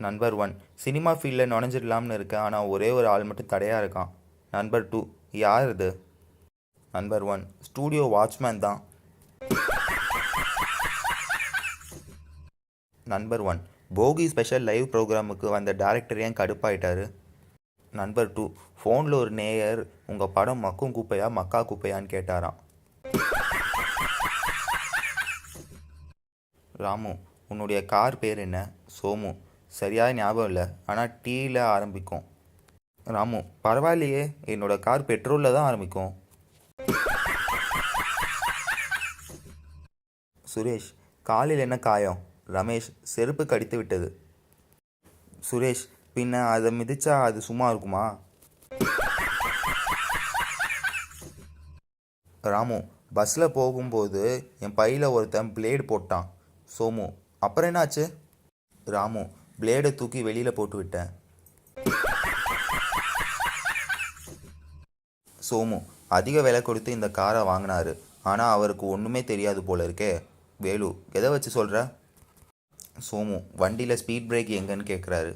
Number 1, cinema ஃபீல்டில் நுழைஞ்சிடலாம்னு இருக்கேன், ஆனால் ஒரே ஒரு ஆள் மட்டும் தடையாக இருக்கான். நம்பர் 2, யார் இது? நம்பர் 1, ஸ்டூடியோ வாட்ச்மேன் தான். நம்பர் 1, போகி ஸ்பெஷல் லைவ் ப்ரோக்ராமுக்கு வந்த டேரக்டர் ஏன் கடுப்பாயிட்டாரு? நம்பர் 2, ஃபோனில் ஒரு நேயர் உங்கள் படம் மக்கும் குப்பையா மக்கா குப்பையான்னு கேட்டாராம். ராமு, உன்னுடைய கார் பேர் என்ன? சோமு, சரியாக ஞாபகம் இல்லை, ஆனால் டீயில் ஆரம்பிக்கும். ராமு, பரவாயில்லையே, என்னோட கார் பெட்ரோலில் தான் ஆரம்பிக்கும். சுரேஷ், காலில் என்ன காயம்? ரமேஷ், செருப்பு கடித்து விட்டது. சுரேஷ், பின்ன அதை மிதிச்சா அது சும்மா இருக்குமா? ராமு, பஸ்ஸில் போகும்போது என் பையில் ஒருத்தன் பிளேடு போட்டான். சோமு, அப்புறம் என்னாச்சு? ராமு, பிளேடை தூக்கி வெளியில் போட்டு விட்டேன். சோமு, அதிக விலை கொடுத்து இந்த காரை வாங்கினாரு, ஆனால் அவருக்கு ஒன்றுமே தெரியாது போல இருக்கே. வேலு, எதை வச்சு சொல்கிற? சோமு, வண்டியில் ஸ்பீட் பிரேக் எங்கன்னு கேட்குறாரு.